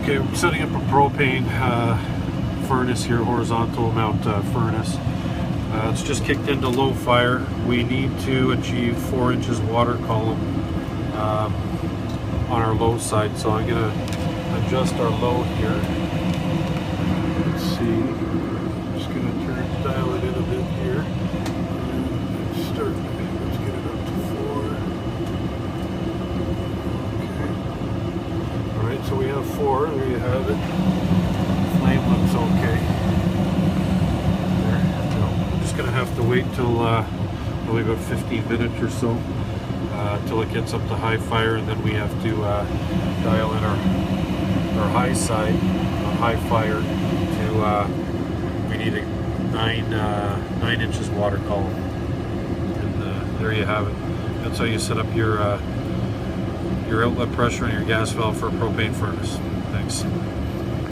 Okay, I'm setting up a propane furnace here, horizontal mount furnace. It's just kicked into low fire. We need to achieve 4 inches water column on our low side, so I'm going to adjust our low here. Let's see. I'm just going to dial it in a bit here. Let's get it up to 4. Okay. Alright, so we have 4. There you have it. Flame looks okay. There. So I'm just going to have to wait till probably about 15 minutes or so till it gets up to high fire, and then we have to dial in our high side on high fire to we need a 9 inches water column, and there you have it. That's how you set up your outlet pressure and your gas valve for a propane furnace. Thanks.